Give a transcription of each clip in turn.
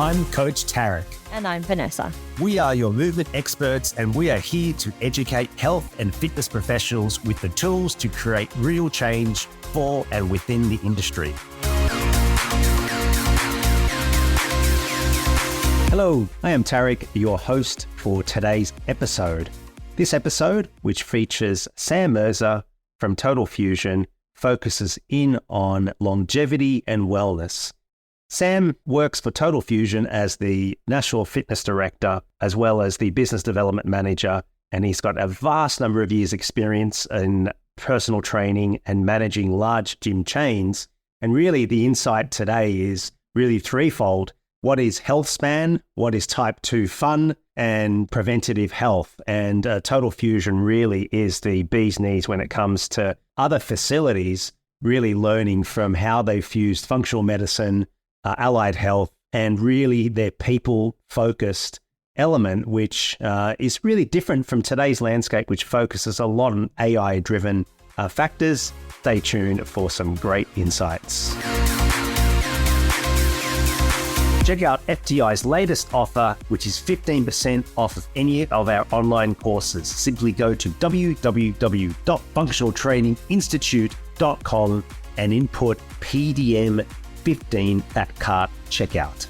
I'm Coach Tarek. And I'm Vanessa. We are your movement experts, and we are here to educate health and fitness professionals with the tools to create real change for and within the industry. Hello, I am Tarek, your host for today's episode. This episode, which features Sam Merza from Total Fusion, focuses in on longevity and wellness. Sam works for Total Fusion as the National Fitness Director, as well as the Business Development Manager, and he's got a vast number of years' experience in personal training and managing large gym chains. And really the insight today is really threefold. What is health span? What is type 2 fun? And preventative health. And Total Fusion really is the bee's knees when it comes to other facilities, really learning from how they've fused functional medicine, allied health, and really their people-focused element, which is really different from today's landscape, which focuses a lot on AI-driven factors. Stay tuned for some great insights. Check out FTI's latest offer, which is 15% off of any of our online courses. Simply go to www.functionaltraininginstitute.com and input PDM15 at cart checkout.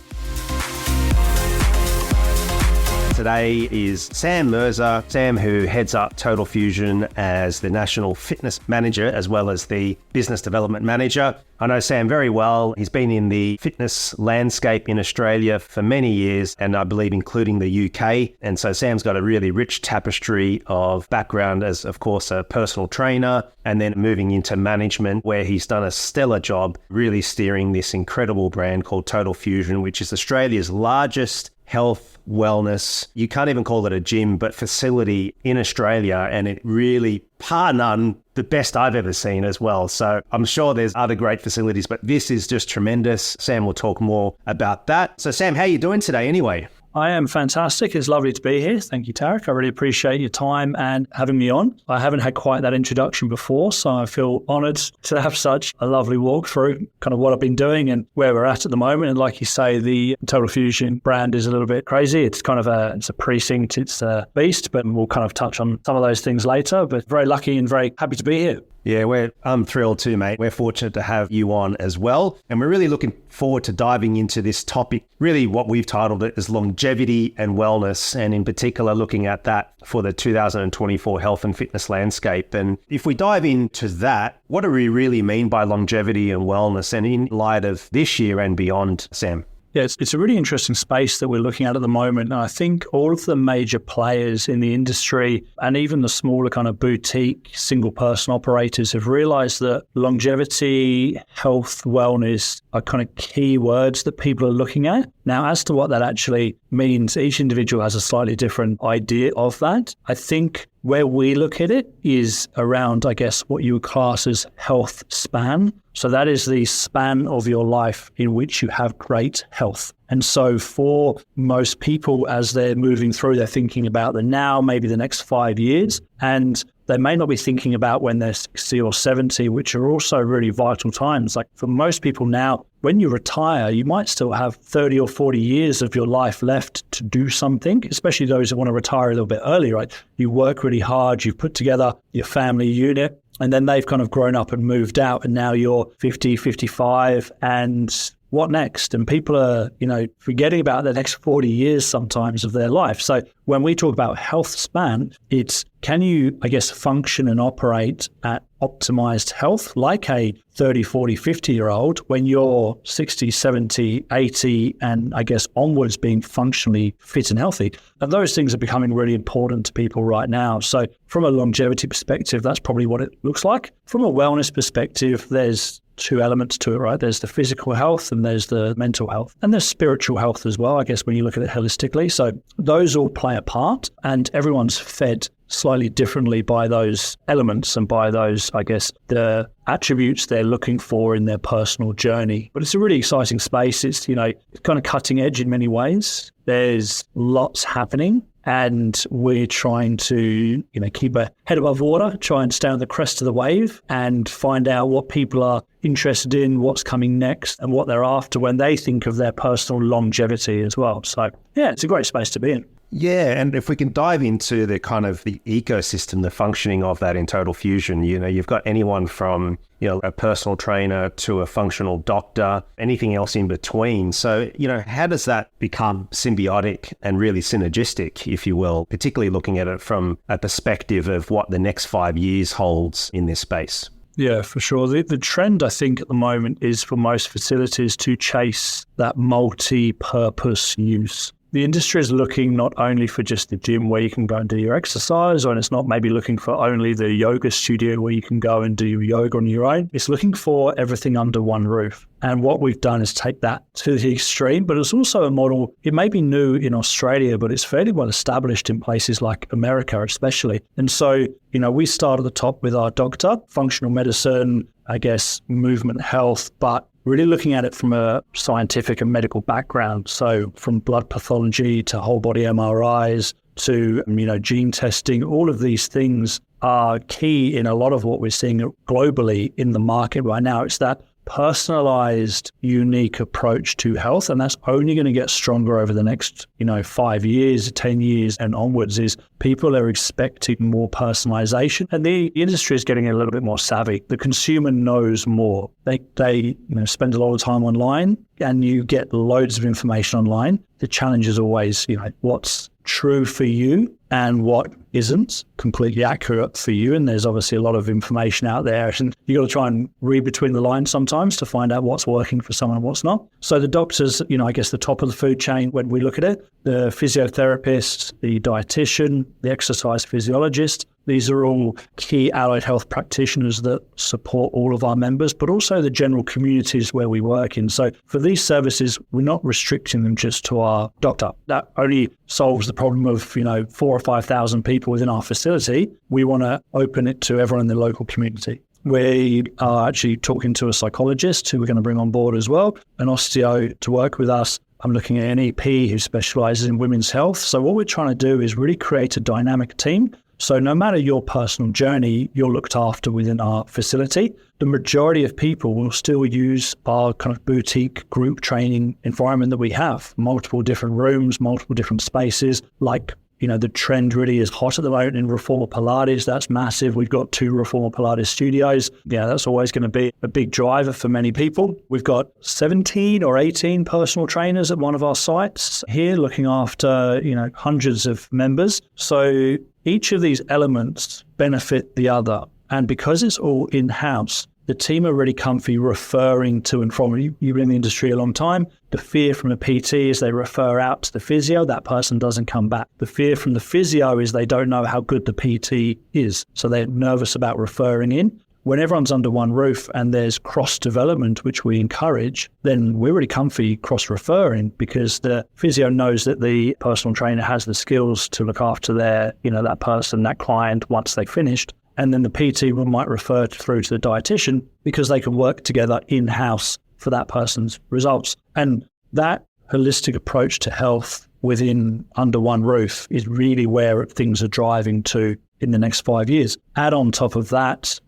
Today is Sam Merza. Sam, who heads up Total Fusion as the National Fitness Manager, as well as the Business Development Manager. I know Sam very well. He's been in the fitness landscape in Australia for many years, and I believe including the UK. And so Sam's got a really rich tapestry of background as, of course, a personal trainer, and then moving into management, where he's done a stellar job really steering this incredible brand called Total Fusion, which is Australia's largest health, wellness, you can't even call it a gym, but facility in Australia. And it really, par none, the best I've ever seen as well. So I'm sure there's other great facilities, but this is just tremendous. Sam will talk more about that. So Sam, how are you doing today anyway? I am fantastic. It's lovely to be here. Thank you, Tarek. I really appreciate your time and having me on. I haven't had quite that introduction before, so I feel honoured to have such a lovely walk through kind of what I've been doing and where we're at the moment. And like you say, the Total Fusion brand is a little bit crazy. It's kind of it's a precinct, it's a beast, but we'll kind of touch on some of those things later. But very lucky and very happy to be here. Yeah, I'm thrilled too, mate. We're fortunate to have you on as well. And we're really looking forward to diving into this topic, really what we've titled it as longevity and wellness, and in particular looking at that for the 2024 health and fitness landscape. And if we dive into that, what do we really mean by longevity and wellness, and in light of this year and beyond, Sam? Yeah, it's a really interesting space that we're looking at the moment. And I think all of the major players in the industry and even the smaller kind of boutique single person operators have realized that longevity, health, wellness are kind of key words that people are looking at. Now, as to what that actually means, each individual has a slightly different idea of that. I think where we look at it is around, I guess, what you would class as health span. So that is the span of your life in which you have great health. And so for most people, as they're moving through, they're thinking about the now, maybe the next 5 years. And they may not be thinking about when they're 60 or 70, which are also really vital times. Like for most people now, when you retire, you might still have 30 or 40 years of your life left to do something, especially those that want to retire a little bit early, right? You work really hard, you've put together your family unit, and then they've kind of grown up and moved out, and now you're 50, 55, and what next? And people are, forgetting about the next 40 years sometimes of their life. So when we talk about health span, it's can you, I guess, function and operate at optimized health like a 30, 40, 50-year-old when you're 60, 70, 80, and I guess onwards being functionally fit and healthy. And those things are becoming really important to people right now. So from a longevity perspective, that's probably what it looks like. From a wellness perspective, there's two elements to it, right? There's the physical health and there's the mental health, and there's spiritual health as well, I guess, when you look at it holistically. So those all play a part, and everyone's fed slightly differently by those elements and by those, I guess, the attributes they're looking for in their personal journey. But it's a really exciting space. It's, it's kind of cutting edge in many ways. There's lots happening. and we're trying to, keep a head above water, try and stay on the crest of the wave and find out what people are interested in, what's coming next, and what they're after when they think of their personal longevity as well. So, yeah, it's a great space to be in. Yeah, and if we can dive into the kind of the ecosystem, the functioning of that in Total Fusion, you've got anyone from, a personal trainer to a functional doctor, anything else in between. So, how does that become symbiotic and really synergistic, if you will, particularly looking at it from a perspective of what the next 5 years holds in this space? Yeah, for sure. The trend, I think, at the moment is for most facilities to chase that multi-purpose use. The industry is looking not only for just the gym where you can go and do your exercise, and it's not maybe looking for only the yoga studio where you can go and do your yoga on your own. It's looking for everything under one roof. And what we've done is take that to the extreme, but it's also a model, it may be new in Australia, but it's fairly well established in places like America especially. And so, we start at the top with our doctor, functional medicine, movement health, but really looking at it from a scientific and medical background. So from blood pathology to whole body MRIs to, gene testing, all of these things are key in a lot of what we're seeing globally in the market right now. It's that personalized, unique approach to health. And that's only going to get stronger over the next, 5 years, 10 years and onwards. Is people are expecting more personalization, and the industry is getting a little bit more savvy. The consumer knows more. They spend a lot of time online, and you get loads of information online. The challenge is always, what's true for you and what isn't completely accurate for you. And there's obviously a lot of information out there, and you got to try and read between the lines sometimes to find out what's working for someone and what's not. So the doctors, the top of the food chain when we look at it, the physiotherapist, the dietitian, the exercise physiologist, these are all key allied health practitioners that support all of our members, but also the general communities where we work in. So for these services, we're not restricting them just to our doctor. That only solves the problem of, 4,000 or 5,000 people within our facility. We want to open it to everyone in the local community. We are actually talking to a psychologist who we're going to bring on board as well, an osteo to work with us. I'm looking at an EP who specializes in women's health. So what we're trying to do is really create a dynamic team. So no matter your personal journey, you're looked after within our facility. The majority of people will still use our kind of boutique group training environment that we have. Multiple different rooms, multiple different spaces. Like, the trend really is hot at the moment in Reformer Pilates. That's massive. We've got 2 Reformer Pilates studios. Yeah, that's always going to be a big driver for many people. We've got 17 or 18 personal trainers at one of our sites here looking after, hundreds of members. So each of these elements benefit the other. And because it's all in-house, the team are really comfy referring to and from. You've been in the industry a long time. The fear from the PT is they refer out to the physio. That person doesn't come back. The fear from the physio is they don't know how good the PT is. So they're nervous about referring in. When everyone's under one roof and there's cross-development, which we encourage, then we're really comfy cross-referring because the physio knows that the personal trainer has the skills to look after their, that person, that client once they've finished. And then the PT might refer through to the dietitian because they can work together in-house for that person's results. And that holistic approach to health within under one roof is really where things are driving to in the next 5 years. Add on top of that,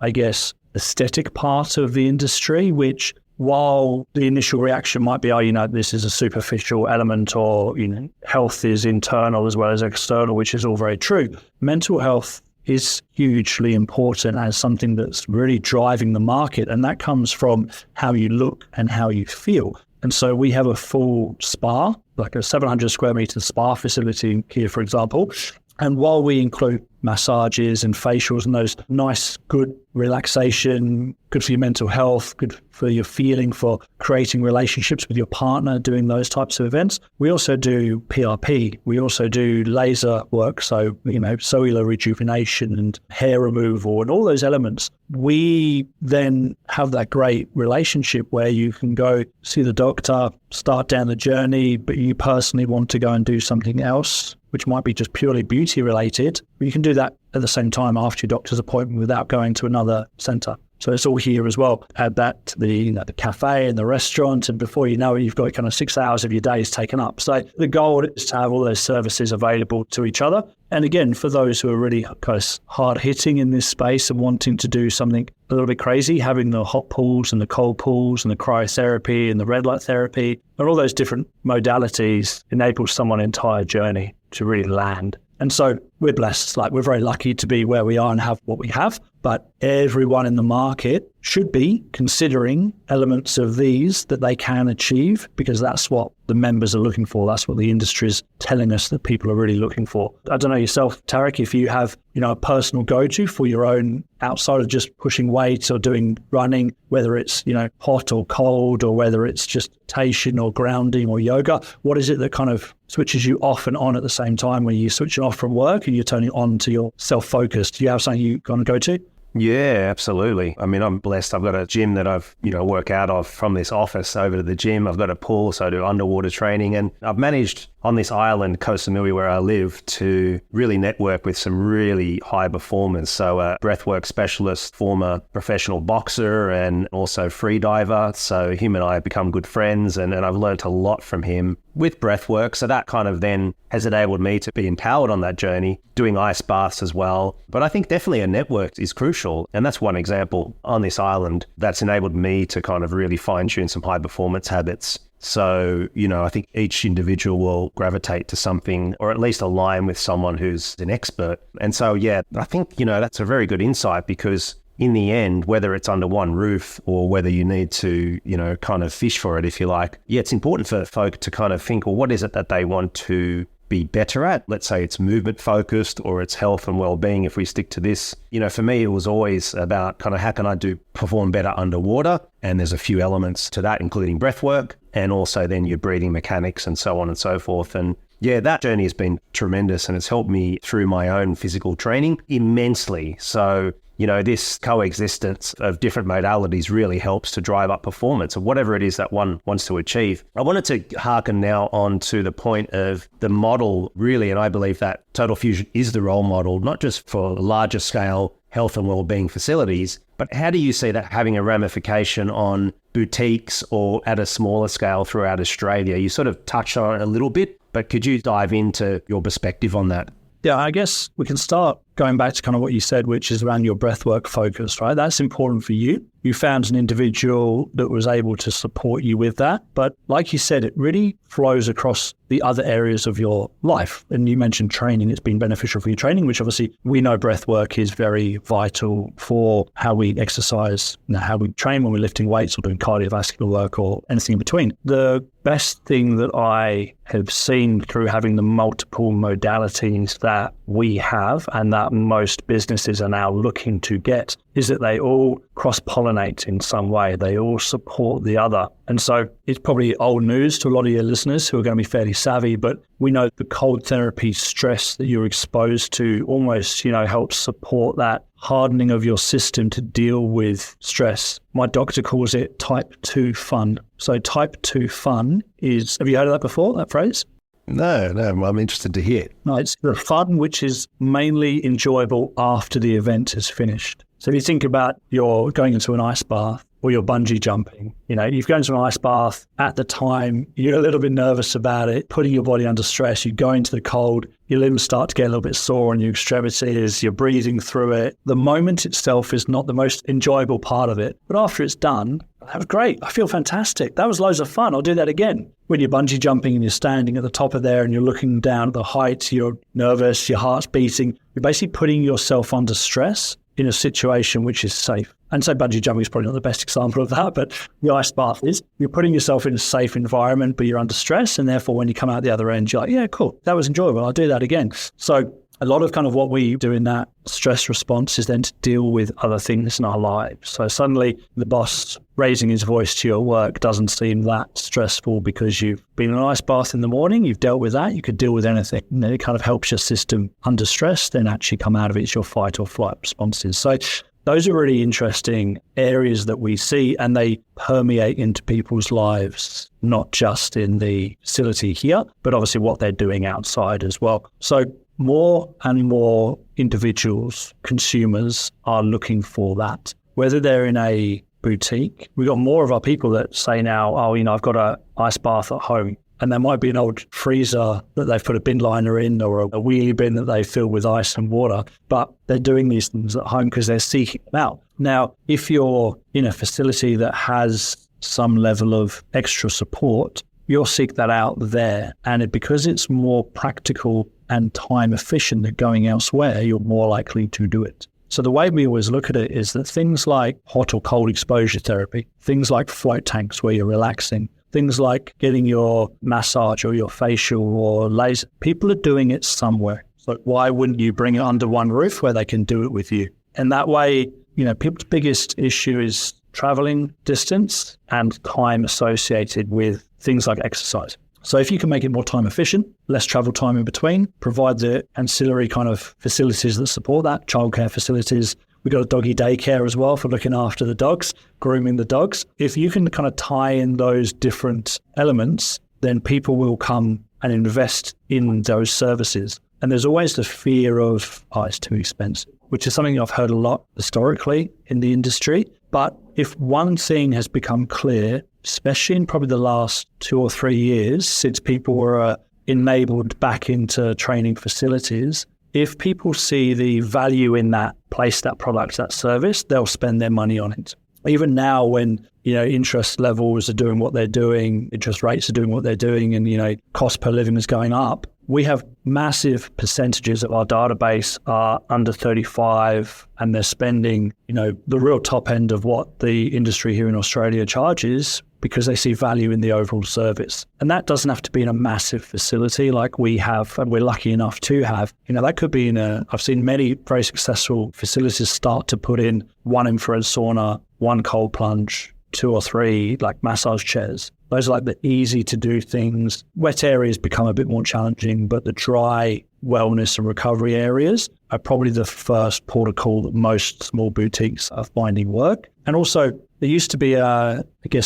aesthetic part of the industry, which while the initial reaction might be, this is a superficial element, or, health is internal as well as external, which is all very true. Mental health is hugely important as something that's really driving the market. And that comes from how you look and how you feel. And so we have a full spa, like a 700 square meter spa facility here, for example. And while we include massages and facials and those nice, good relaxation, good for your mental health, good for your feeling, for creating relationships with your partner, doing those types of events, we also do PRP. We also do laser work, so, cellular rejuvenation and hair removal and all those elements. We then have that great relationship where you can go see the doctor, start down the journey, but you personally want to go and do something else, which might be just purely beauty related. You can do do that at the same time after your doctor's appointment without going to another centre. So it's all here as well. Add that to the cafe and the restaurant, and before you know it, you've got kind of 6 hours of your days taken up. So the goal is to have all those services available to each other. And again, for those who are really kind of hard hitting in this space and wanting to do something a little bit crazy, having the hot pools and the cold pools and the cryotherapy and the red light therapy and all those different modalities enables someone entire journey to really land. And so we're blessed, we're very lucky to be where we are and have what we have, but everyone in the market should be considering elements of these that they can achieve, because that's what the members are looking for. That's what the industry is telling us that people are really looking for. I don't know yourself, Tarek, if you have, a personal go-to for your own outside of just pushing weights or doing running, whether it's, hot or cold, or whether it's just meditation or grounding or yoga. What is it that kind of switches you off and on at the same time when you switch off from work and you're turning on to your self-focused? Do you have something you kind of go to? Yeah, absolutely. I mean, I'm blessed. I've got a gym that I've, work out of from this office over to the gym. I've got a pool, so I do underwater training. And I've managed on this island, Koh Samui, where I live, to really network with some really high performers. So a breathwork specialist, former professional boxer, and also free diver. So him and I have become good friends, and I've learned a lot from him with breathwork. So that kind of then has enabled me to be empowered on that journey, doing ice baths as well. But I think definitely a network is crucial. And that's one example on this island that's enabled me to kind of really fine tune some high performance habits. So, I think each individual will gravitate to something, or at least align with someone who's an expert. And so, yeah, I think, that's a very good insight, because in the end, whether it's under one roof or whether you need to, kind of fish for it, if you like, it's important for folk to kind of think, well, what is it that they want to be better at? Let's say it's movement focused, or it's health and well-being if we stick to this. For me, it was always about kind of how can I perform better underwater? And there's a few elements to that, including breath work and also then your breathing mechanics and so on and so forth. And yeah, that journey has been tremendous, and it's helped me through my own physical training immensely. So, this coexistence of different modalities really helps to drive up performance of whatever it is that one wants to achieve. I wanted to hearken now on to the point of the model, really, and I believe that Total Fusion is the role model, not just for larger scale health and well-being facilities, but how do you see that having a ramification on boutiques or at a smaller scale throughout Australia? You sort of touched on it a little bit, but could you dive into your perspective on that? Yeah, I guess we can start going back to kind of what you said, which is around your breathwork focus, right? That's important for you. You found an individual that was able to support you with that. But like you said, it really flows across the other areas of your life. And you mentioned training. It's been beneficial for your training, which obviously we know breathwork is very vital for how we exercise, how we train when we're lifting weights or doing cardiovascular work or anything in between. The best thing that I have seen through having the multiple modalities that we have and that most businesses are now looking to get is that they all cross-pollinate in some way. They all support the other. And so it's probably old news to a lot of your listeners who are going to be fairly savvy, but we know the cold therapy stress that you're exposed to almost, helps support that hardening of your system to deal with stress. My doctor calls it type 2 fun. So type 2 fun is, have you heard of that before, that phrase? No, I'm interested to hear. No, it's the fun which is mainly enjoyable after the event is finished. So if you think about you're going into an ice bath or you're bungee jumping, you've gone into an ice bath at the time, you're a little bit nervous about it, putting your body under stress, you go into the cold, your limbs start to get a little bit sore on your extremities, you're breathing through it. The moment itself is not the most enjoyable part of it, but after it's done, that was great. I feel fantastic. That was loads of fun. I'll do that again. When you're bungee jumping and you're standing at the top of there and you're looking down at the heights, you're nervous, your heart's beating, you're basically putting yourself under stress in a situation which is safe. And so bungee jumping is probably not the best example of that, but the ice bath is. You're putting yourself in a safe environment, but you're under stress. And therefore, when you come out the other end, you're like, yeah, cool. That was enjoyable. I'll do that again. So a lot of kind of what we do in that stress response is then to deal with other things in our lives. So suddenly the boss raising his voice to your work doesn't seem that stressful because you've been in an ice bath in the morning, you've dealt with that, you could deal with anything. And it kind of helps your system under stress, then actually come out of it, it's your fight or flight responses. So those are really interesting areas that we see, and they permeate into people's lives, not just in the facility here, but obviously what they're doing outside as well. So more and more individuals, consumers are looking for that. Whether they're in a boutique, we've got more of our people that say now, I've got an ice bath at home. And there might be an old freezer that they've put a bin liner in, or a wheelie bin that they fill with ice and water. But they're doing these things at home because they're seeking them out. Now, if you're in a facility that has some level of extra support, you'll seek that out there. And because it's more practical and time efficient than going elsewhere, you're more likely to do it. So the way we always look at it is that things like hot or cold exposure therapy, things like float tanks where you're relaxing, things like getting your massage or your facial or laser, people are doing it somewhere. So why wouldn't you bring it under one roof where they can do it with you? And that way, people's biggest issue is traveling distance and time associated with things like exercise. So if you can make it more time efficient, less travel time in between, provide the ancillary kind of facilities that support that, childcare facilities. We've got a doggy daycare as well for looking after the dogs, grooming the dogs. If you can kind of tie in those different elements, then people will come and invest in those services. And there's always the fear of, it's too expensive, which is something I've heard a lot historically in the industry. But if one thing has become clear, especially in probably the last 2 or 3 years since people were enabled back into training facilities, if people see the value in that place, that product, that service, they'll spend their money on it. Even now when, interest levels are doing what they're doing, interest rates are doing what they're doing, and, cost per living is going up, we have massive percentages of our database are under 35 and they're spending, the real top end of what the industry here in Australia charges because they see value in the overall service. And that doesn't have to be in a massive facility like we have, and we're lucky enough to have. That could be I've seen many very successful facilities start to put in 1 infrared sauna, 1 cold plunge, 2 or 3 like massage chairs. Those are like the easy to do things. Wet areas become a bit more challenging, but the dry wellness and recovery areas are probably the first port of call that most small boutiques are finding work. And also there used to be,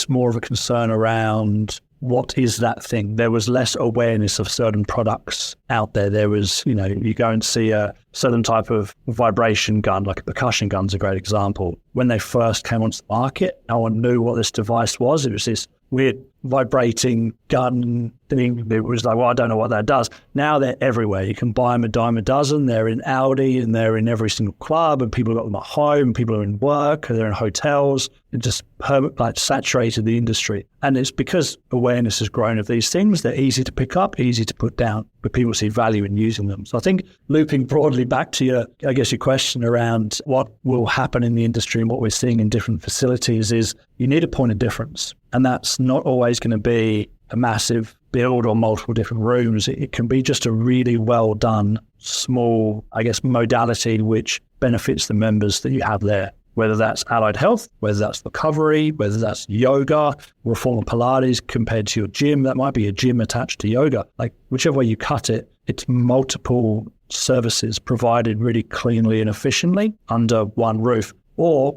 more of a concern around what is that thing? There was less awareness of certain products out there. There was, you go and see a certain type of vibration gun, like a percussion gun's a great example. When they first came onto the market, no one knew what this device was. It was this weird vibrating gun thing. It was like, I don't know what that does. Now they're everywhere. You can buy them a dime a dozen. They're in Aldi and they're in every single club, and people have got them at home. People are in work, or they're in hotels. It just saturated the industry. And it's because awareness has grown of these things. They're easy to pick up, easy to put down, but people see value in using them. So I think looping broadly back to your question around what will happen in the industry and what we're seeing in different facilities is you need a point of difference. And that's not always going to be a massive build or multiple different rooms. It can be just a really well done, small, modality which benefits the members that you have there. Whether that's allied health, whether that's recovery, whether that's yoga, or a form of Pilates compared to your gym. That might be a gym attached to yoga. Like whichever way you cut it, it's multiple services provided really cleanly and efficiently under one roof. Or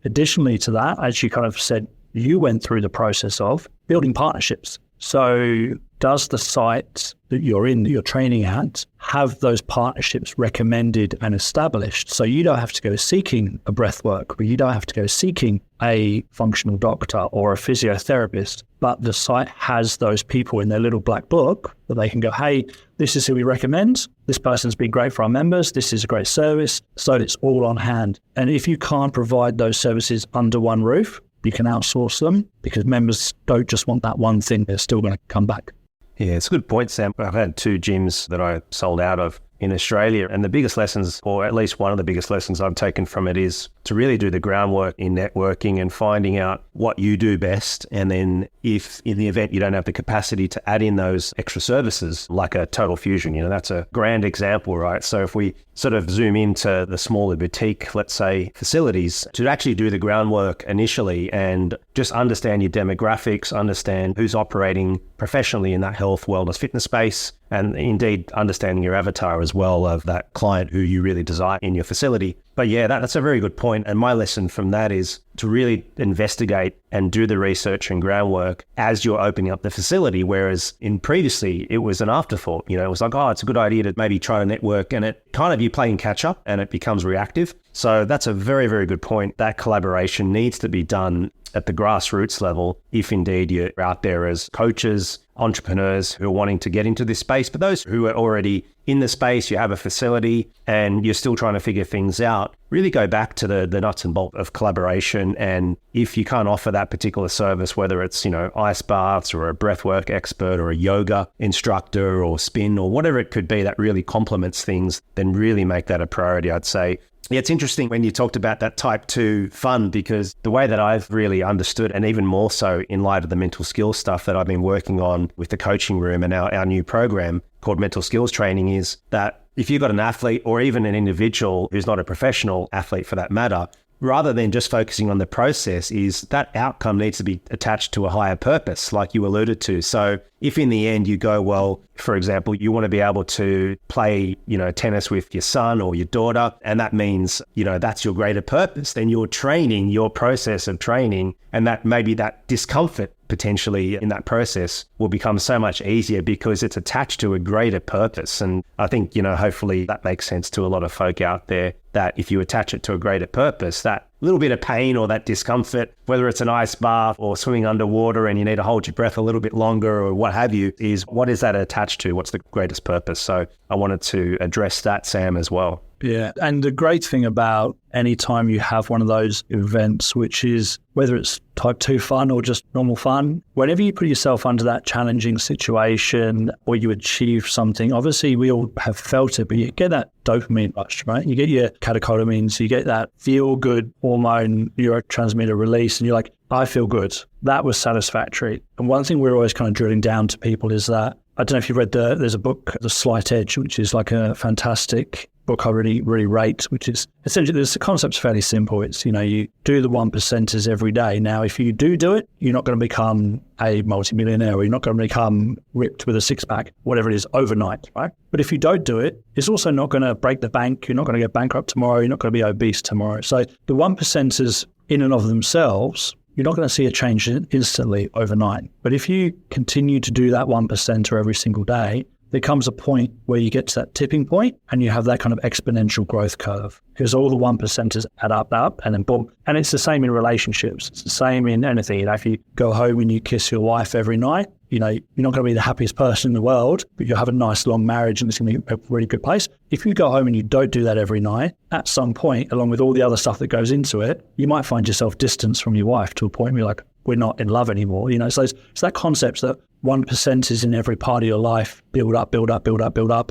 additionally to that, as you kind of said, you went through the process of building partnerships. So does the site that you're in, that you're training at, have those partnerships recommended and established? So you don't have to go seeking a breathwork, or you don't have to go seeking a functional doctor or a physiotherapist, but the site has those people in their little black book that they can go, hey, this is who we recommend. This person's been great for our members. This is a great service. So it's all on hand. And if you can't provide those services under one roof, you can outsource them because members don't just want that one thing. They're still going to come back. Yeah, it's a good point, Sam. I've had 2 gyms that I sold out of in Australia, and the biggest lessons, or at least one of the biggest lessons I've taken from it, is to really do the groundwork in networking and finding out what you do best. And then if in the event you don't have the capacity to add in those extra services, like a total fusion, that's a grand example, right? So if we sort of zoom into the smaller boutique, let's say, facilities, to actually do the groundwork initially and just understand your demographics, understand who's operating professionally in that health, wellness, fitness space, and indeed understanding your avatar as well of that client who you really desire in your facility. But yeah, that's a very good point. And my lesson from that is to really investigate and do the research and groundwork as you're opening up the facility. Whereas in previously, it was an afterthought. It was like, oh, it's a good idea to maybe try to network, and it kind of, you playing catch up and it becomes reactive. So that's a very, very good point. That collaboration needs to be done at the grassroots level, if indeed you're out there as coaches, entrepreneurs who are wanting to get into this space. But those who are already in the space, you have a facility and you're still trying to figure things out, really go back to the nuts and bolts of collaboration. And if you can't offer that particular service, whether it's, ice baths or a breathwork expert or a yoga instructor or spin or whatever it could be that really complements things, then really make that a priority, I'd say. Yeah, it's interesting when you talked about that type 2 fun, because the way that I've really understood, and even more so in light of the mental skills stuff that I've been working on with the coaching room and our new program called Mental Skills Training, is that if you've got an athlete or even an individual who's not a professional athlete for that matter, rather than just focusing on the process, is that outcome needs to be attached to a higher purpose, like you alluded to. So if in the end you go, well, for example, you want to be able to play, tennis with your son or your daughter, and that means, that's your greater purpose, then your training, your process of training, and that maybe that discomfort potentially in that process will become so much easier because it's attached to a greater purpose. And I think, hopefully that makes sense to a lot of folk out there, that if you attach it to a greater purpose, that little bit of pain or that discomfort, whether it's an ice bath or swimming underwater and you need to hold your breath a little bit longer or what have you, is what is that attached to? What's the greatest purpose? So I wanted to address that, Sam, as well. Yeah. And the great thing about any time you have one of those events, which is whether it's type 2 fun or just normal fun, whenever you put yourself under that challenging situation or you achieve something, obviously we all have felt it, but you get that dopamine rush, right? You get your catecholamines, you get that feel good hormone neurotransmitter release, and you're like, I feel good. That was satisfactory. And one thing we're always kind of drilling down to people is that, I don't know if you've read there's a book, The Slight Edge, which is like a fantastic book I really, really rate, which is essentially, the concept's fairly simple. It's, you do the 1%ers every day. Now, if you do it, you're not going to become a multimillionaire, or you're not going to become ripped with a six-pack, whatever it is, overnight, right? But if you don't do it, it's also not going to break the bank. You're not going to get bankrupt tomorrow. You're not going to be obese tomorrow. So the 1%ers in and of themselves, you're not going to see a change instantly overnight. But if you continue to do that 1%er every single day, there comes a point where you get to that tipping point and you have that kind of exponential growth curve, because all the 1%ers add up, and then boom. And it's the same in relationships. It's the same in anything. If you go home and you kiss your wife every night, you're not going to be the happiest person in the world, but you'll have a nice long marriage and it's going to be a really good place. If you go home and you don't do that every night, at some point, along with all the other stuff that goes into it, you might find yourself distanced from your wife to a point where you're like, we're not in love anymore. So it's that concept that 1% is in every part of your life, build up.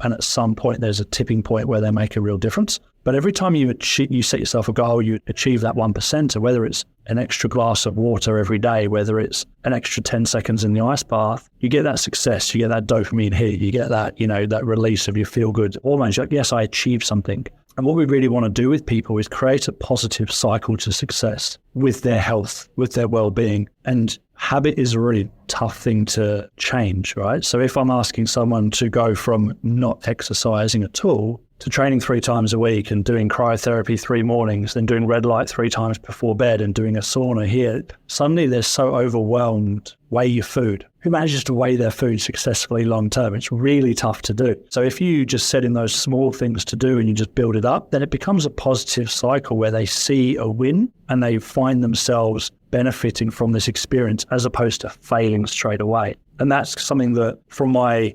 And at some point, there's a tipping point where they make a real difference. But every time you set yourself a goal, you achieve that 1%, whether it's an extra glass of water every day, whether it's an extra 10 seconds in the ice bath, you get that success, you get that dopamine hit, you get that, that release of your feel-good hormones. You're like, yes, I achieved something. And what we really want to do with people is create a positive cycle to success with their health, with their well-being. And habit is a really tough thing to change, right? So if I'm asking someone to go from not exercising at all to training 3 times a week and doing cryotherapy 3 mornings, then doing red light 3 times before bed and doing a sauna here, suddenly they're so overwhelmed. Weigh your food. Who manages to weigh their food successfully long term? It's really tough to do. So if you just set in those small things to do and you just build it up, then it becomes a positive cycle where they see a win and they find themselves benefiting from this experience as opposed to failing straight away. And that's something that from my,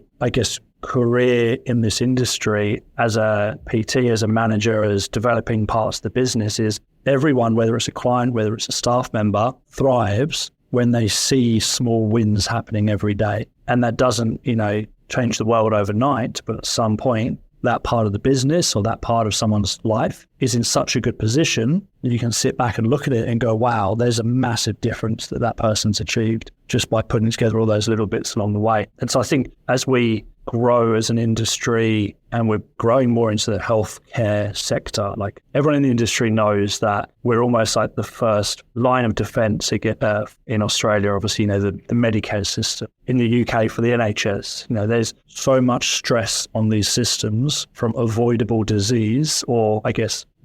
career in this industry as a PT, as a manager, as developing parts of the business, is everyone, whether it's a client, whether it's a staff member, thrives when they see small wins happening every day. And that doesn't, change the world overnight, but at some point, that part of the business or that part of someone's life is in such a good position that you can sit back and look at it and go, wow, there's a massive difference that person's achieved just by putting together all those little bits along the way. And so I think as we grow as an industry and we're growing more into the healthcare sector, like everyone in the industry knows that we're almost like the first line of defense in Australia, obviously, the Medicare system. In the UK for the NHS, there's so much stress on these systems from avoidable disease or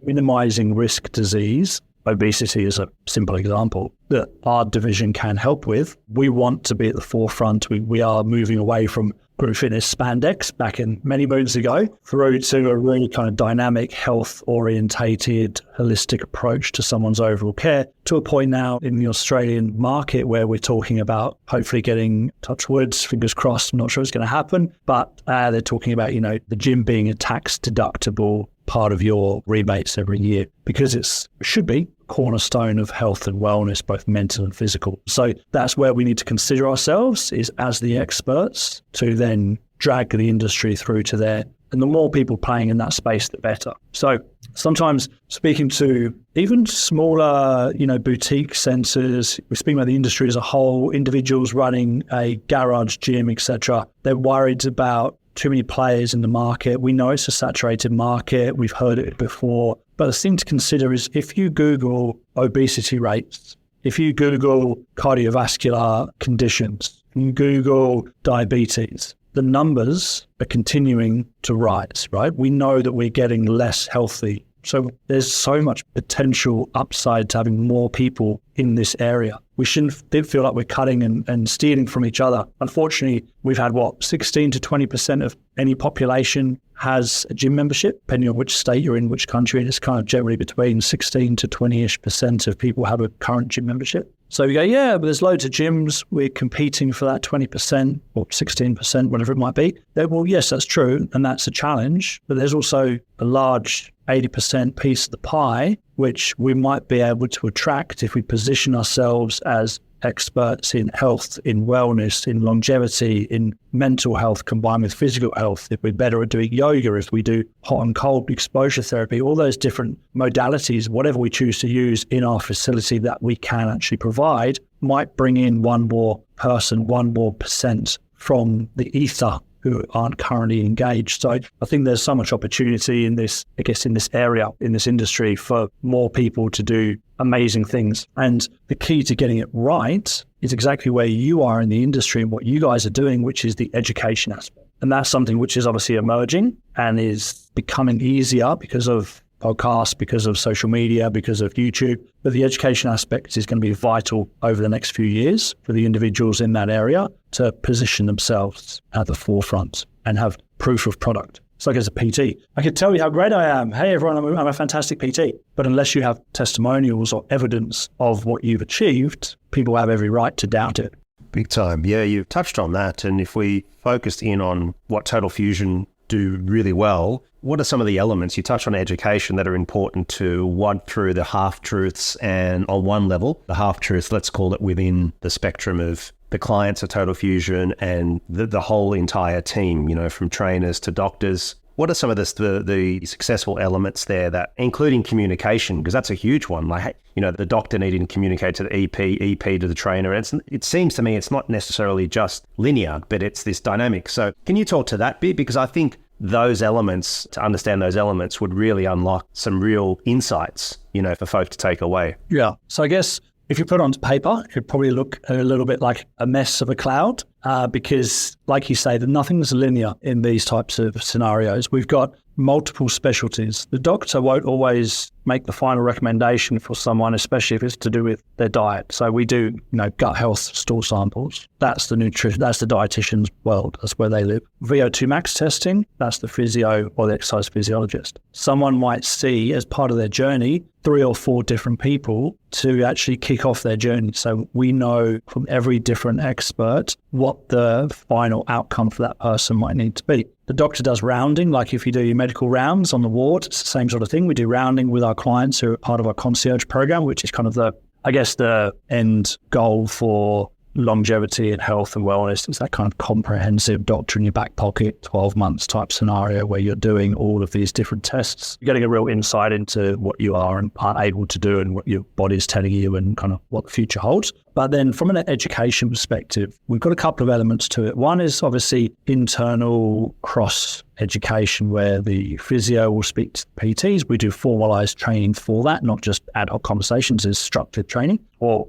minimizing risk disease obesity is a simple example that our division can help with. We want to be at the forefront. We are moving away from group fitness spandex back in many moons ago through to a really kind of dynamic, health orientated, holistic approach to someone's overall care, to a point now in the Australian market where we're talking about hopefully getting, touch woods, fingers crossed, I'm not sure it's going to happen, but they're talking about, the gym being a tax deductible part of your rebates every year, because it should be cornerstone of health and wellness, both mental and physical. So that's where we need to consider ourselves, is as the experts, to then drag the industry through to there. And the more people playing in that space, the better. So sometimes speaking to even smaller, boutique centres, we're speaking about the industry as a whole, individuals running a garage gym, etc. They're worried about too many players in the market. We know it's a saturated market. We've heard it before. But the thing to consider is if you Google obesity rates, if you Google cardiovascular conditions, you Google diabetes, the numbers are continuing to rise, right? We know that we're getting less healthy. So there's so much potential upside to having more people in this area. We shouldn't feel like we're cutting and stealing from each other. Unfortunately, we've had 16 to 20% of any population has a gym membership, depending on which state you're in, which country. And it's kind of generally between 16 to 20-ish% of people have a current gym membership. So we go, yeah, but there's loads of gyms. We're competing for that 20% or 16%, whatever it might be. Well, yes, that's true. And that's a challenge. But there's also a large 80% piece of the pie, which we might be able to attract if we position ourselves as experts in health, in wellness, in longevity, in mental health combined with physical health. If we're better at doing yoga, if we do hot and cold exposure therapy, all those different modalities, whatever we choose to use in our facility that we can actually provide, might bring in one more person, 1 more % from the ether who aren't currently engaged. So I think there's so much opportunity in this, in this area, in this industry, for more people to do amazing things. And the key to getting it right is exactly where you are in the industry and what you guys are doing, which is the education aspect. And that's something which is obviously emerging and is becoming easier because of podcasts, because of social media, because of YouTube. But the education aspect is going to be vital over the next few years for the individuals in that area to position themselves at the forefront and have proof of product. It's like as a PT. I can tell you how great I am. Hey, everyone, I'm a fantastic PT. But unless you have testimonials or evidence of what you've achieved, people have every right to doubt it. Big time. Yeah, you've touched on that. And if we focused in on what Total Fusion do really well, what are some of the elements? You touch on education that are important to wad through the half-truths, and on one level, the half-truths, let's call it within the spectrum of the clients of Total Fusion and the whole entire team, from trainers to doctors. What are some of the successful elements there, that including communication, because that's a huge one. Like, the doctor needing to communicate to the EP to the trainer. It seems to me it's not necessarily just linear, but it's this dynamic. So can you talk to that bit? Because I think those elements, to understand those elements, would really unlock some real insights, for folk to take away. Yeah. So I guess if you put it onto paper, it'd probably look a little bit like a mess of a cloud, because, like you say, nothing's linear in these types of scenarios. We've got multiple specialties. The doctor won't always make the final recommendation for someone, especially if it's to do with their diet. So we do, gut health stool samples. That's the nutrition, that's the dietitian's world. That's where they live. VO2 max testing, that's the physio or the exercise physiologist. Someone might see, as part of their journey, 3 or 4 different people to actually kick off their journey. So we know from every different expert what the final outcome for that person might need to be. The doctor does rounding, like if you do your medical rounds on the ward, it's the same sort of thing. We do rounding with our clients who are part of our concierge program, which is kind of the end goal for longevity and health and wellness. It's that kind of comprehensive doctor in your back pocket, 12 months type scenario where you're doing all of these different tests. You're getting a real insight into what you are and aren't able to do and what your body's telling you and kind of what the future holds. But then from an education perspective, we've got a couple of elements to it. One is obviously internal cross education, where the physio will speak to the PTs. We do formalized training for that, not just ad hoc conversations, as structured training, or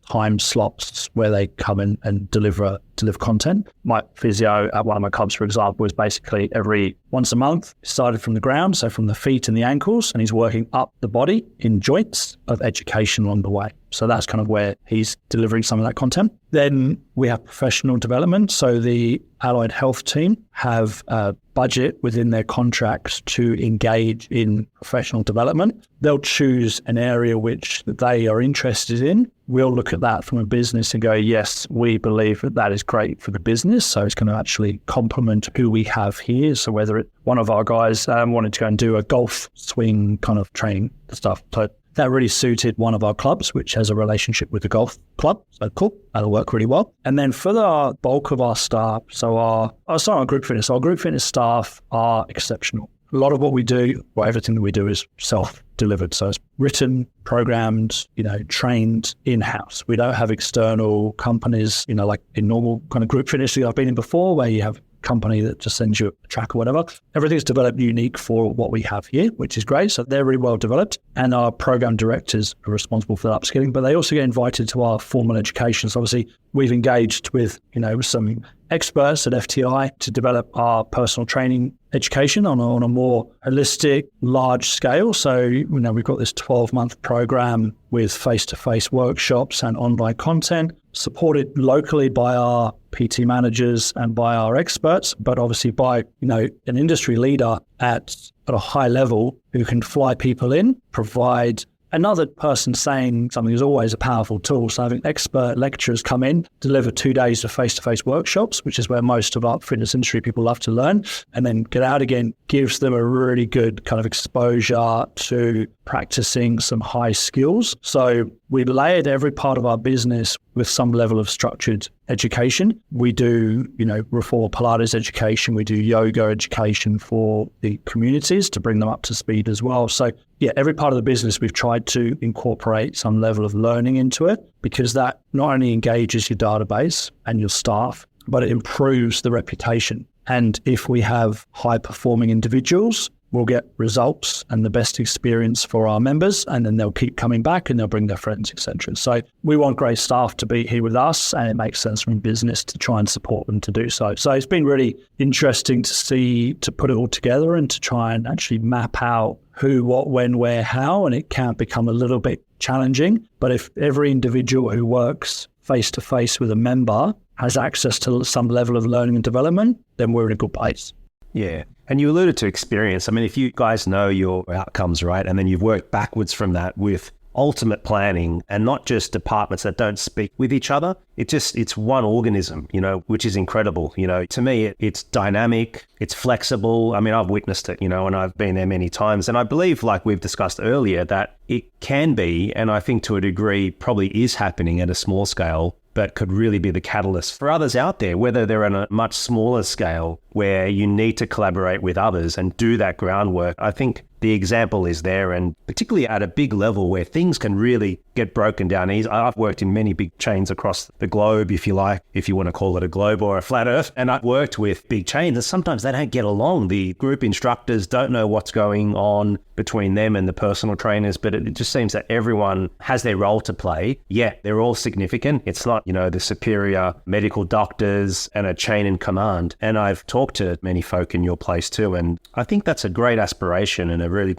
time slots where they come in and deliver content. My physio at one of my clubs, for example, is basically every once a month. He started from the ground, so from the feet and the ankles, and he's working up the body in joints of education along the way. So that's kind of where he's delivering some of that content. Then we have professional development. So the allied health team have a budget within their contracts to engage in professional development. They'll choose an area which they are interested in. We'll look at that from a business and go, yes, we believe that that is great for the business. So it's going to actually complement who we have here. So whether one of our guys wanted to go and do a golf swing kind of training stuff. So that really suited one of our clubs, which has a relationship with the golf club. So cool, that'll work really well. And then for the bulk of our staff, so our group fitness. Our group fitness staff are exceptional. A lot of what we do, well, everything that we do is self-delivered. So it's written, programmed, trained in-house. We don't have external companies, like in normal kind of group fitness that I've been in before, where you have company that just sends you a track or whatever. Everything's developed unique for what we have here, which is great. So they're really well developed. And our program directors are responsible for the upskilling, but they also get invited to our formal education. So obviously we've engaged with, some experts at FTI to develop our personal training education on a more holistic, large scale. So, we've got this 12-month program with face-to-face workshops and online content supported locally by our PT managers and by our experts, but obviously by, an industry leader at a high level who can fly people in, provide another person saying something is always a powerful tool. So having expert lecturers come in, deliver 2 days of face-to-face workshops, which is where most of our fitness industry people love to learn, and then get out again, gives them a really good kind of exposure to practicing some high skills. So we layered every part of our business with some level of structured education. We do, Reformer Pilates education. We do yoga education for the communities to bring them up to speed as well. So yeah, every part of the business, we've tried to incorporate some level of learning into it, because that not only engages your database and your staff, but it improves the reputation. And if we have high performing individuals, we'll get results and the best experience for our members, and then they'll keep coming back and they'll bring their friends, etc. So we want great staff to be here with us, and it makes sense from business to try and support them to do so. So it's been really interesting to put it all together and to try and actually map out who, what, when, where, how, and it can become a little bit challenging. But if every individual who works face-to-face with a member has access to some level of learning and development, then we're in a good place. Yeah. And you alluded to experience. I mean, if you guys know your outcomes, right, and then you've worked backwards from that with ultimate planning and not just departments that don't speak with each other, it's one organism, which is incredible. To me, it's dynamic, it's flexible. I mean, I've witnessed it, and I've been there many times. And I believe, like we've discussed earlier, that it can be, and I think to a degree probably is happening at a small scale, but could really be the catalyst for others out there, whether they're on a much smaller scale where you need to collaborate with others and do that groundwork. I think the example is there, and particularly at a big level where things can really get broken down easy. I've worked in many big chains across the globe, if you like, if you want to call it a globe or a flat earth. And I've worked with big chains, and sometimes they don't get along. The group instructors don't know what's going on between them and the personal trainers, but it just seems that everyone has their role to play. Yeah, they're all significant. It's not, the superior medical doctors and a chain in command. And I've talked to many folk in your place too, and I think that's a great aspiration and a really,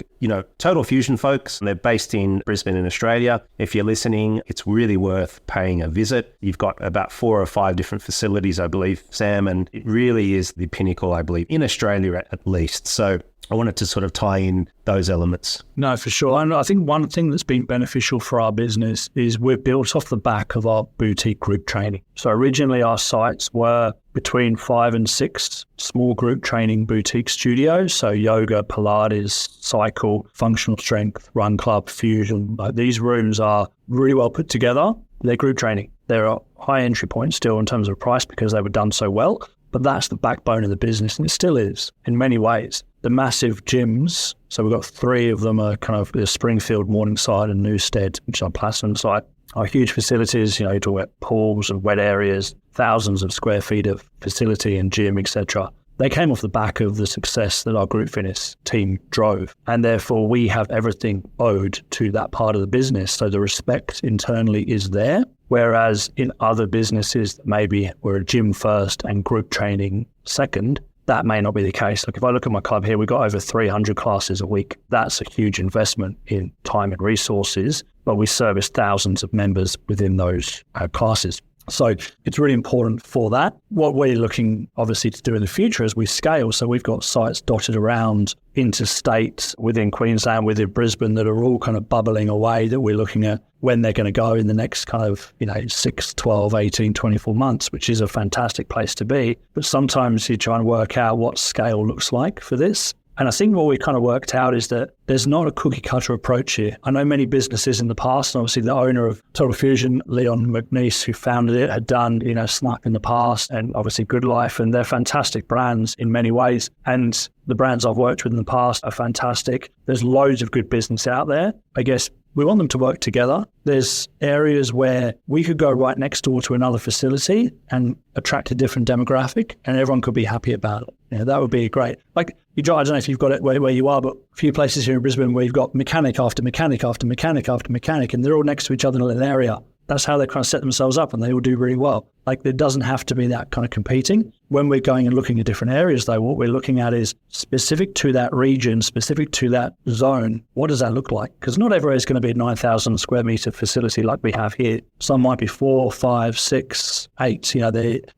Total Fusion folks. They're based in Brisbane in Australia. If you're listening, it's really worth paying a visit. You've got about 4 or 5 different facilities, I believe, Sam, and it really is the pinnacle, I believe, in Australia at least. So I wanted to sort of tie in those elements. No, for sure. And I think one thing that's been beneficial for our business is we're built off the back of our boutique group training. So originally our sites were between 5 and 6 small group training boutique studios. So yoga, Pilates, cycle, functional strength, run club, fusion. These rooms are really well put together. They're group training. They're a high entry point still in terms of price because they were done so well. But that's the backbone of the business, and it still is in many ways. The massive gyms, so we've got 3 of them are kind of the Springfield, Morningside and Newstead, which is our Platinum site, are huge facilities. You talk about pools and wet areas, thousands of square feet of facility and gym, etc. They came off the back of the success that our group fitness team drove. And therefore, we have everything owed to that part of the business. So the respect internally is there. Whereas in other businesses, maybe we're a gym first and group training second, that may not be the case. Like if I look at my club here, we've got over 300 classes a week. That's a huge investment in time and resources, but we service thousands of members within those classes. So it's really important for that. What we're looking obviously to do in the future as we scale. So we've got sites dotted around interstate within Queensland, within Brisbane, that are all kind of bubbling away, that we're looking at when they're going to go in the next kind of, 6, 12, 18, 24 months, which is a fantastic place to be. But sometimes you try and work out what scale looks like for this. And I think what we kind of worked out is that there's not a cookie cutter approach here. I know many businesses in the past, and obviously the owner of Total Fusion, Leon McNeice, who founded it, had done, Snuck in the past, and obviously Good Life, and they're fantastic brands in many ways. And the brands I've worked with in the past are fantastic. There's loads of good business out there. I guess we want them to work together. There's areas where we could go right next door to another facility and attract a different demographic, and everyone could be happy about it. That would be great. Like, I don't know if you've got it where you are, but a few places here in Brisbane where you've got mechanic after mechanic after mechanic after mechanic, and they're all next to each other in an area. That's how they kind of set themselves up, and they all do really well. Like, there doesn't have to be that kind of competing. When we're going and looking at different areas, though, what we're looking at is specific to that region, specific to that zone. What does that look like? Because not everywhere is going to be a 9,000 square meter facility like we have here. Some might be 4, 5, 6, 8.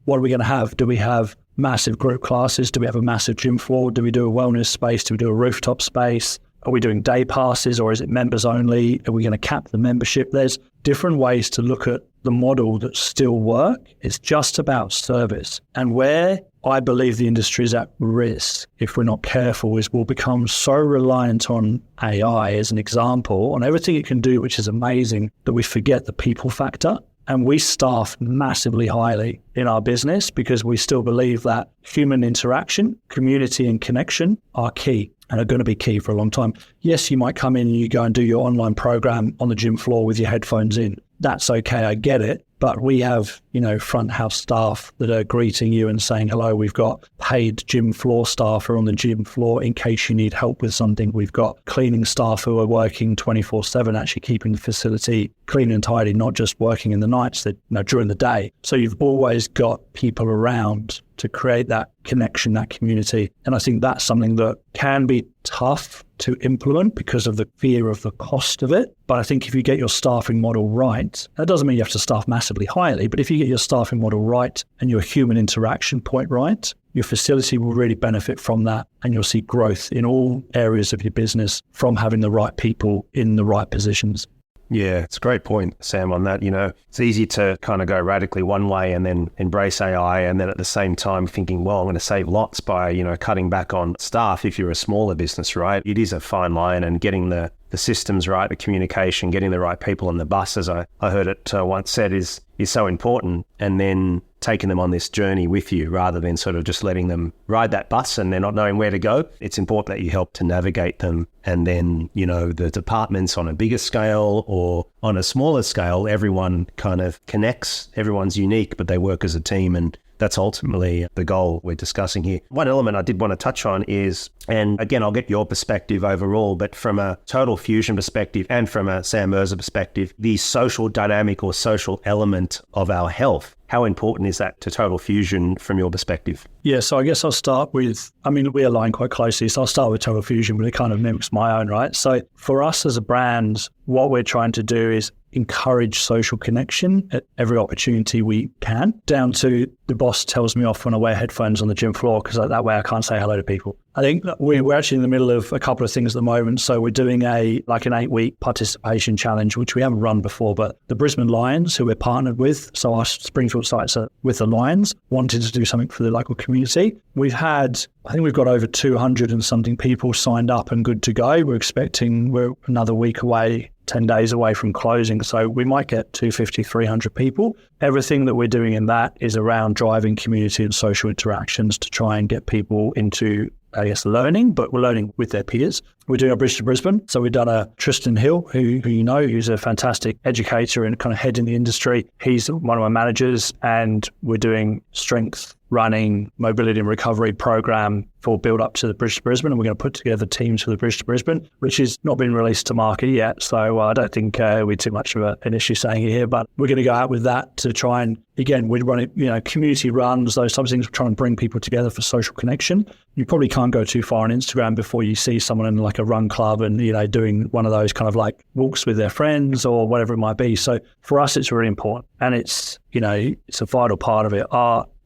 What are we going to have? Do we have massive group classes? Do we have a massive gym floor? Do we do a wellness space? Do we do a rooftop space? Are we doing day passes, or is it members only? Are we going to cap the membership? There's different ways to look at the model that still work. It's just about service. And where I believe the industry is at risk, if we're not careful, is we'll become so reliant on AI, as an example, on everything it can do, which is amazing, that we forget the people factor. And we staff massively highly in our business because we still believe that human interaction, community and connection are key and are going to be key for a long time. Yes, you might come in and you go and do your online program on the gym floor with your headphones in. That's okay, I get it. But we have, front house staff that are greeting you and saying, hello, we've got paid gym floor staff who are on the gym floor in case you need help with something. We've got cleaning staff who are working 24/7, actually keeping the facility clean and tidy, not just working in the nights, during the day. So you've always got people around to create that connection, that community. And I think that's something that can be tough to implement because of the fear of the cost of it. But I think if you get your staffing model right, that doesn't mean you have to staff massively highly, but if you get your staffing model right and your human interaction point right, your facility will really benefit from that, and you'll see growth in all areas of your business from having the right people in the right positions. Yeah, it's a great point, Sam, on that. It's easy to kind of go radically one way and then embrace AI, and then at the same time thinking, well, I'm going to save lots by, cutting back on staff if you're a smaller business, right? It is a fine line, and getting the systems right, the communication, getting the right people on the bus, as I heard it once said, is so important. And then taking them on this journey with you rather than sort of just letting them ride that bus and they're not knowing where to go. It's important that you help to navigate them. And then, the departments on a bigger scale or on a smaller scale, everyone kind of connects, everyone's unique, but they work as a team. And that's ultimately the goal we're discussing here. One element I did want to touch on is, and again, I'll get your perspective overall, but from a Total Fusion perspective and from a Sam Merza perspective, the social dynamic or social element of our health. How important is that to Total Fusion from your perspective? Yeah, so I guess I'll start with, we align quite closely, so I'll start with Total Fusion, but it kind of mimics my own, right? So for us as a brand, what we're trying to do is encourage social connection at every opportunity we can, down to the boss tells me off when I wear headphones on the gym floor because that way I can't say hello to people. I think we're actually in the middle of a couple of things at the moment. So we're doing an 8-week participation challenge, which we haven't run before, but the Brisbane Lions, who we're partnered with, so our Springfield sites are with the Lions, wanted to do something for the local community. I think we've got over 200 and something people signed up and good to go. We're another week away, 10 days away from closing. So we might get 250, 300 people. Everything that we're doing in that is around driving community and social interactions to try and get people into, learning, but we're learning with their peers. We're doing a bridge to Brisbane. So we've done a Tristan Hill, who you know, who's a fantastic educator and kind of head in the industry. He's one of my managers, and we're doing strength, running, mobility and recovery program for build up to the bridge to Brisbane. And we're going to put together teams for the bridge to Brisbane, which has not been released to market yet. So I don't think we're too much of an issue saying it here, but we're going to go out with that to try and, again, we're running, community runs, those types of things. We're trying to bring people together for social connection. You probably can't go too far on Instagram before you see someone in like a run club and, doing one of those kind of like walks with their friends or whatever it might be. So for us, it's really important. And it's, it's a vital part of it.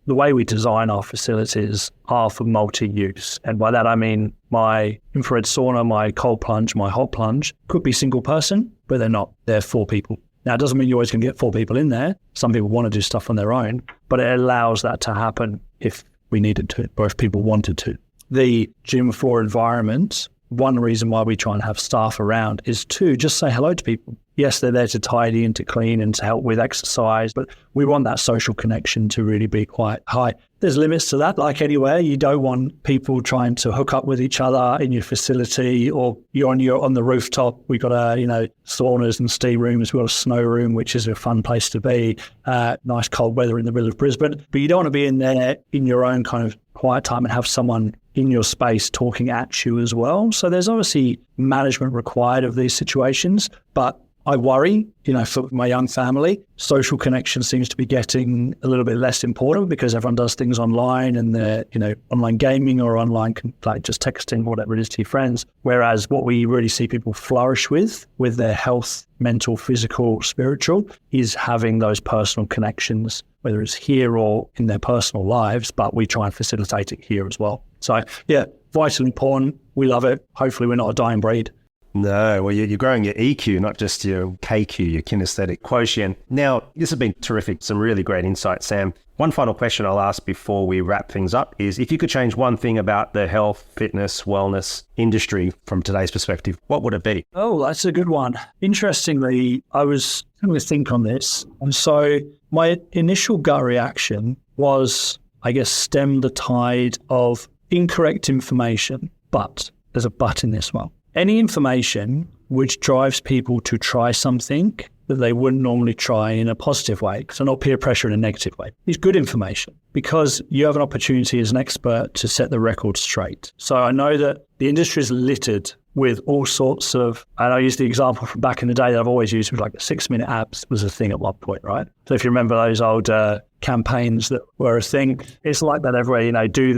The way we design our facilities are for multi-use. And by that, I mean my infrared sauna, my cold plunge, my hot plunge could be single person, but they're not. They're 4 people. Now, it doesn't mean you always can get 4 people in there. Some people want to do stuff on their own, but it allows that to happen if we needed to, or if people wanted to. The gym floor environment, one reason why we try and have staff around is to just say hello to people. Yes, they're there to tidy and to clean and to help with exercise, but we want that social connection to really be quite high. There's limits to that, like anywhere. You don't want people trying to hook up with each other in your facility, or you're on the rooftop. We've got saunas and steam rooms. We've got a snow room, which is a fun place to be. Nice cold weather in the middle of Brisbane. But you don't want to be in there in your own kind of quiet time and have someone in your space talking at you as well. So there's obviously management required of these situations, but I worry, for my young family, social connection seems to be getting a little bit less important because everyone does things online and they're, online gaming or online, like just texting, whatever it is to your friends. Whereas what we really see people flourish with their health, mental, physical, spiritual, is having those personal connections, whether it's here or in their personal lives, but we try and facilitate it here as well. So yeah, vitally important. We love it. Hopefully we're not a dying breed. No, well, you're growing your EQ, not just your KQ, your kinesthetic quotient. Now, this has been terrific. Some really great insight, Sam. One final question I'll ask before we wrap things up is, if you could change one thing about the health, fitness, wellness industry from today's perspective, what would it be? Oh, that's a good one. Interestingly, I was going to think on this. And so my initial gut reaction was, I guess, stem the tide of incorrect information. But there's a but in this one. Any information which drives people to try something that they wouldn't normally try in a positive way, so not peer pressure in a negative way, is good information, because you have an opportunity as an expert to set the record straight. So I know that the industry is littered with all sorts of, and I use the example from back in the day that I've always used, was like the 6-minute abs was a thing at one point, right? So if you remember those old campaigns that were a thing, it's like that everywhere, do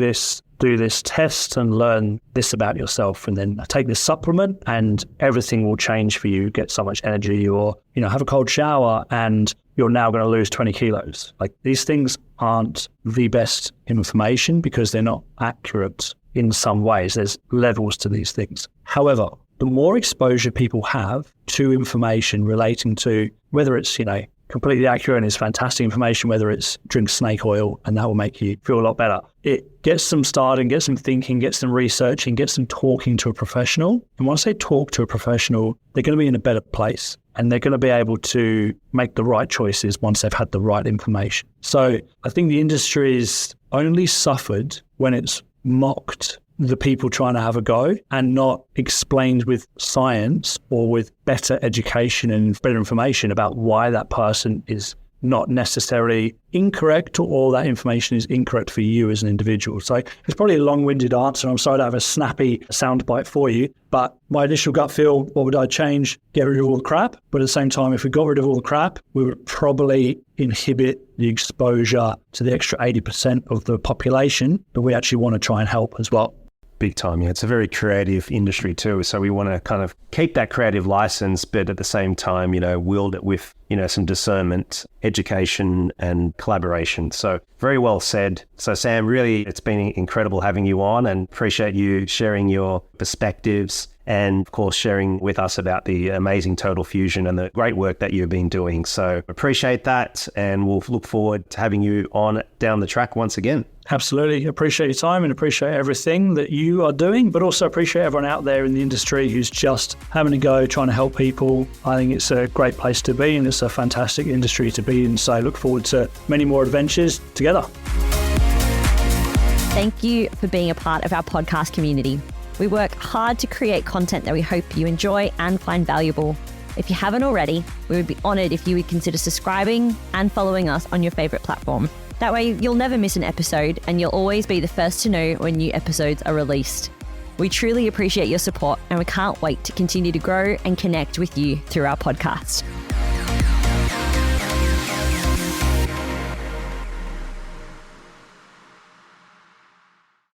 this test and learn this about yourself, and then take this supplement and everything will change for you. Get so much energy, or, have a cold shower and you're now going to lose 20 kilos. Like, these things aren't the best information because they're not accurate in some ways. There's levels to these things. However, the more exposure people have to information relating to whether it's, completely accurate and it's fantastic information, whether it's drink snake oil and that will make you feel a lot better, it gets them starting, gets them thinking, gets them researching, gets them talking to a professional. And once they talk to a professional, they're going to be in a better place and they're going to be able to make the right choices once they've had the right information. So I think the industry is only suffered when it's mocked the people trying to have a go and not explained with science or with better education and better information about why that person is not necessarily incorrect, or all that information is incorrect for you as an individual. So it's probably a long-winded answer. I'm sorry to have a snappy soundbite for you, but my initial gut feel, what would I change? Get rid of all the crap. But at the same time, if we got rid of all the crap, we would probably inhibit the exposure to the extra 80% of the population that we actually want to try and help as well. Big time. Yeah, it's a very creative industry too. So we want to kind of keep that creative license, but at the same time, wield it with, some discernment, education and collaboration. So very well said. So Sam, really, it's been incredible having you on, and appreciate you sharing your perspectives and of course sharing with us about the amazing Total Fusion and the great work that you've been doing. So appreciate that, and we'll look forward to having you on down the track once again. Absolutely. Appreciate your time and appreciate everything that you are doing, but also appreciate everyone out there in the industry who's just having a go, trying to help people. I think it's a great place to be and it's a fantastic industry to be in. So I look forward to many more adventures together. Thank you for being a part of our podcast community. We work hard to create content that we hope you enjoy and find valuable. If you haven't already, we would be honored if you would consider subscribing and following us on your favorite platform. That way, you'll never miss an episode and you'll always be the first to know when new episodes are released. We truly appreciate your support and we can't wait to continue to grow and connect with you through our podcast.